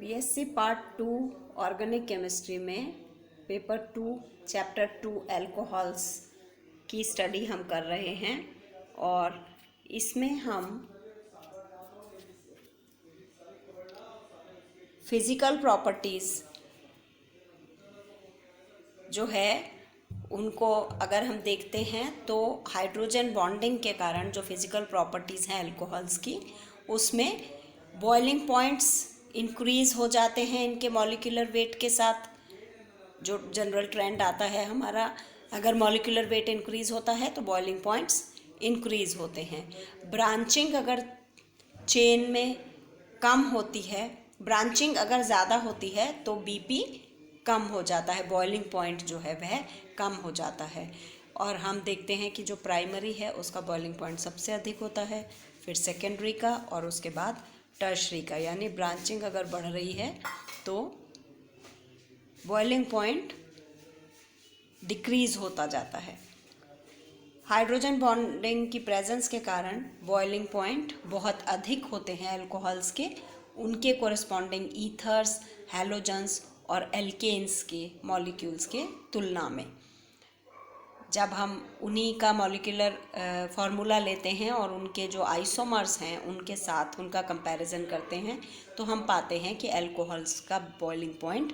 BSc part 2 organic chemistry में paper 2 chapter 2 alcohols की study हम कर रहे हैं और इसमें हम फिज़िकल प्रॉपर्टीज़ जो है उनको अगर हम देखते हैं तो हाइड्रोजन बॉन्डिंग के कारण जो फिज़िकल प्रॉपर्टीज़ हैं अल्कोहल्स की, उसमें बॉइलिंग पॉइंट्स इंक्रीज़ हो जाते हैं इनके मॉलिक्यूलर वेट के साथ। जो जनरल ट्रेंड आता है हमारा, अगर मॉलिक्यूलर वेट इंक्रीज़ होता है तो बॉइलिंग पॉइंट्स इंक्रीज़ होते हैं। ब्रांचिंग अगर चेन में कम होती है, ब्रांचिंग अगर ज़्यादा होती है तो बीपी कम हो जाता है, बॉइलिंग पॉइंट जो है वह कम हो जाता है। और हम देखते हैं कि जो प्राइमरी है उसका बॉइलिंग पॉइंट सबसे अधिक होता है, फिर सेकेंडरी का और उसके बाद टर्शरी का। यानी ब्रांचिंग अगर बढ़ रही है तो बॉइलिंग पॉइंट डिक्रीज़ होता जाता है। हाइड्रोजन बॉन्डिंग की प्रेजेंस के कारण बॉइलिंग पॉइंट बहुत अधिक होते हैं अल्कोहल्स के, उनके कोरिस्पॉन्डिंग ईथर्स, हैलोजन्स और एल्केन्स के मॉलिक्यूल्स के तुलना में। जब हम उन्हीं का मॉलिक्यूलर फार्मूला लेते हैं और उनके जो आइसोमर्स हैं उनके साथ उनका कंपैरिजन करते हैं तो हम पाते हैं कि अल्कोहल्स का बॉइलिंग पॉइंट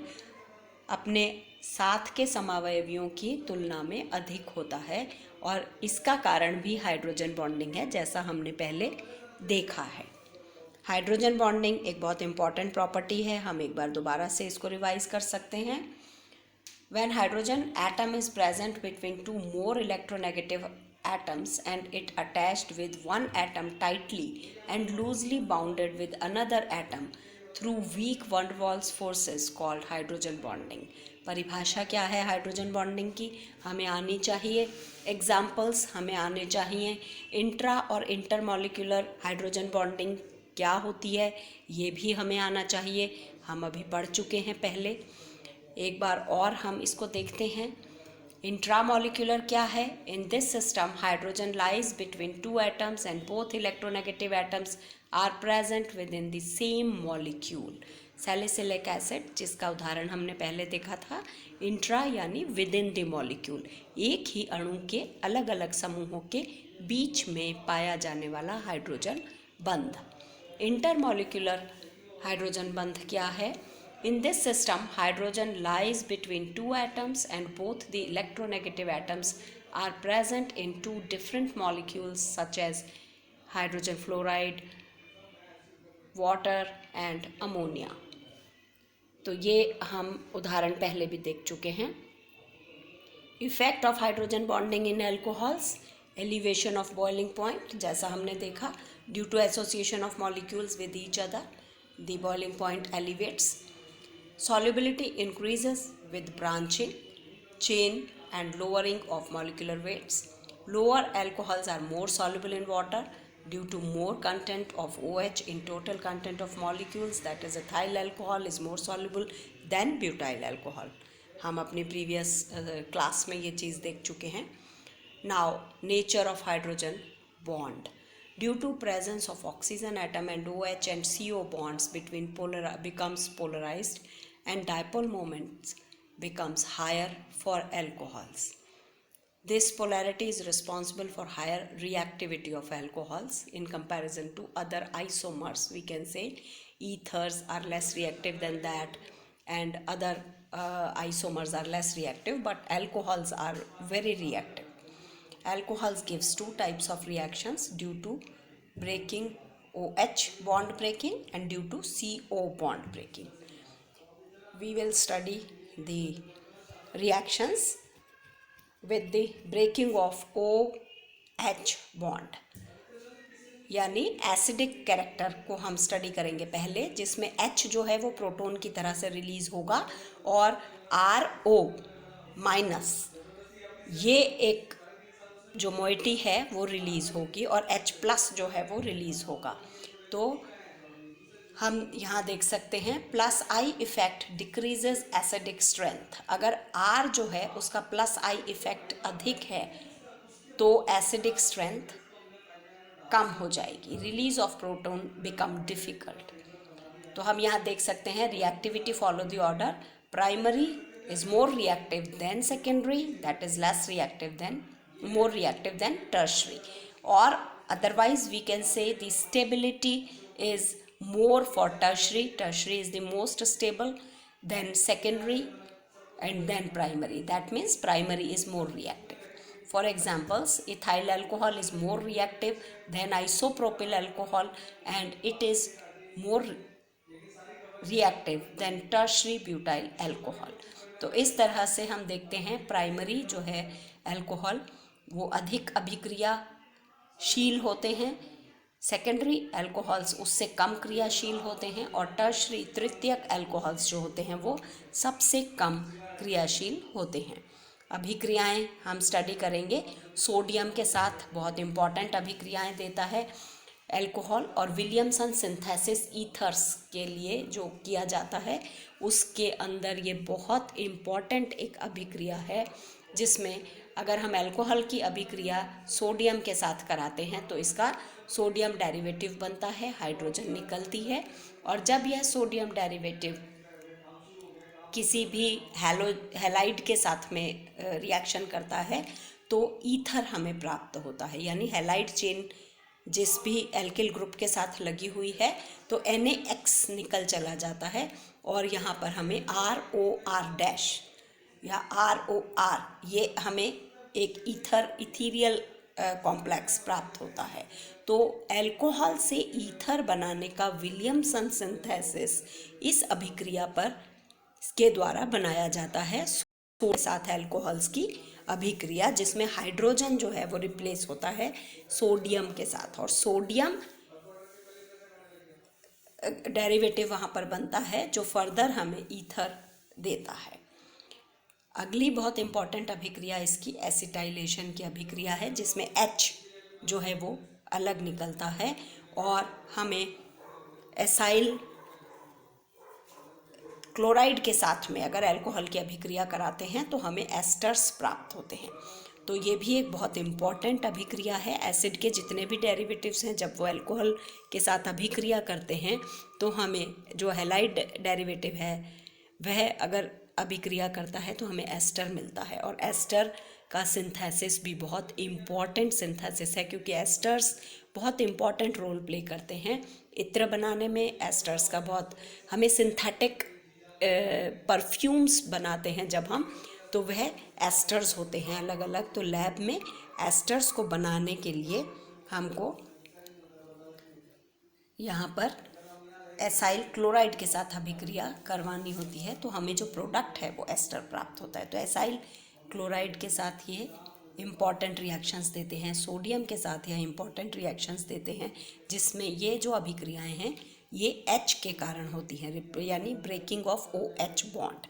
अपने साथ के समावयवियों की तुलना में अधिक होता है और इसका कारण भी हाइड्रोजन बॉन्डिंग है, जैसा हमने पहले देखा है। हाइड्रोजन बॉन्डिंग एक बहुत इंपॉर्टेंट प्रॉपर्टी है, हम एक बार दोबारा से इसको रिवाइज कर सकते हैं। When hydrogen atom is present between two more electronegative atoms and it attached with one atom tightly and loosely bounded with another atom through weak van der Waals forces called hydrogen bonding। परिभाषा क्या है hydrogen bonding की, हमें आनी चाहिए, examples हमें आने चाहिए। इंट्रा और इंटरमॉलिक्यूलर हाइड्रोजन बॉन्डिंग क्या होती है ये भी हमें आना चाहिए, हम अभी पढ़ चुके हैं पहले। एक बार और हम इसको देखते हैं। इंट्रामॉलिक्यूलर क्या है? In this system hydrogen lies between two atoms and both electronegative atoms are present within the same molecule. Salicylic acid, जिसका उदाहरण हमने पहले देखा था, इंट्रा यानी विद इन द मॉलिक्यूल, एक ही अणु के अलग अलग समूहों के बीच में पाया जाने वाला हाइड्रोजन बंध। इंटरमॉलिक्यूलर हाइड्रोजन बंध क्या है? In this system, hydrogen lies between two atoms and both the electronegative atoms are present in two different molecules such as hydrogen fluoride, water and ammonia। तो ये हम उदाहरण पहले भी देख चुके हैं। Effect of hydrogen bonding in alcohols, elevation of boiling point, जैसा हमने देखा, due to association of molecules with each other the boiling point elevates. Solubility increases with branching chain and lowering of molecular weights. Lower alcohols are more soluble in water due to more content of OH in total content of molecules, that is ethyl alcohol is more soluble than butyl alcohol। हम अपने previous class में ये चीज़ देख चुके हैं। Now nature of hydrogen bond, due to presence of oxygen atom and OH and CO bonds between becomes polarized and dipole moments becomes higher for alcohols। This polarity is responsible for higher reactivity of alcohols in comparison to other isomers। We can say ethers are less reactive than that and other isomers are less reactive, but alcohols are very reactive। Alcohols gives two types of reactions due to breaking, OH bond breaking, and due to CO bond breaking। We will study the reactions with the breaking of OH bond, यानी acidic character को हम study करेंगे पहले, जिसमें H जो है वो proton की तरह से रिलीज होगा और RO माइनस ये एक जो मोइटी है वो रिलीज होगी और H प्लस जो है वो रिलीज होगा। तो हम यहाँ देख सकते हैं plus I effect decreases acidic strength. अगर R जो है उसका प्लस आई इफेक्ट अधिक है तो एसिडिक स्ट्रेंथ कम हो जाएगी, release of proton become difficult. तो हम यहाँ देख सकते हैं reactivity follow the order, primary is more reactive than secondary, that is less reactive than, more reactive than tertiary, or otherwise we can say the stability is more for tertiary. Tertiary is the most stable, then secondary, and then primary. That means primary is more reactive. For examples, ethyl alcohol is more reactive than isopropyl alcohol, and it is more reactive than tertiary butyl alcohol. तो इस तरह से हम देखते हैं primary जो है alcohol वो अधिक अभिक्रियाशील होते हैं, सेकेंडरी अल्कोहल्स उससे कम क्रियाशील होते हैं, और टर्शरी तृतीयक अल्कोहल्स जो होते हैं वो सबसे कम क्रियाशील होते हैं। अभिक्रियाएं हम स्टडी करेंगे। सोडियम के साथ बहुत इम्पॉर्टेंट अभिक्रियाएं देता है अल्कोहल, और विलियमसन सिंथेसिस ईथर्स के लिए जो किया जाता है उसके अंदर ये बहुत इम्पॉर्टेंट एक अभिक्रिया है, जिसमें अगर हम अल्कोहल की अभिक्रिया सोडियम के साथ कराते हैं तो इसका सोडियम डेरिवेटिव बनता है, हाइड्रोजन निकलती है, और जब यह सोडियम डेरिवेटिव किसी भी हैलाइड के साथ में रिएक्शन करता है तो ईथर हमें प्राप्त होता है, यानी हैलाइड चेन जिस भी एल्किल ग्रुप के साथ लगी हुई है तो NaX निकल चला जाता है, और यहाँ पर हमें ROR- या ROR ये हमें एक इथीरियल कॉम्प्लेक्स प्राप्त होता है। तो अल्कोहल से ईथर बनाने का विलियमसन सिंथेसिस इस अभिक्रिया पर के द्वारा बनाया जाता है के साथ अल्कोहल्स की अभिक्रिया, जिसमें हाइड्रोजन जो है वो रिप्लेस होता है सोडियम के साथ, और सोडियम डेरिवेटिव वहाँ पर बनता है जो फर्दर हमें ईथर देता है। अगली बहुत इम्पॉर्टेंट अभिक्रिया इसकी एसिटाइलेशन की अभिक्रिया है, जिसमें H जो है वो अलग निकलता है, और हमें एसाइल क्लोराइड के साथ में अगर अल्कोहल की अभिक्रिया कराते हैं तो हमें एस्टर्स प्राप्त होते हैं। तो ये भी एक बहुत इम्पॉर्टेंट अभिक्रिया है। एसिड के जितने भी डेरिवेटिव्स हैं जब वो अल्कोहल के साथ अभिक्रिया करते हैं तो हमें जो हैलाइड डेरिवेटिव है वह अगर अभिक्रिया करता है तो हमें एस्टर मिलता है, और एस्टर का सिंथेसिस भी बहुत इम्पॉर्टेंट सिंथेसिस है, क्योंकि एस्टर्स बहुत इम्पॉर्टेंट रोल प्ले करते हैं इत्र बनाने में। एस्टर्स का बहुत हमें सिंथेटिक परफ्यूम्स बनाते हैं जब हम, तो वह एस्टर्स होते हैं अलग अलग। तो लैब में एस्टर्स को बनाने के लिए हमको यहाँ पर एसाइल क्लोराइड के साथ अभिक्रिया करवानी होती है, तो हमें जो प्रोडक्ट है वो एस्टर प्राप्त होता है। तो एसाइल क्लोराइड के साथ ये इम्पॉर्टेंट रिएक्शंस देते हैं, सोडियम के साथ यह इम्पॉर्टेंट रिएक्शंस देते हैं, जिसमें ये जो अभिक्रियाएं हैं ये H के कारण होती हैं, यानी breaking of OH bond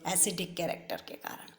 acidic character के कारण।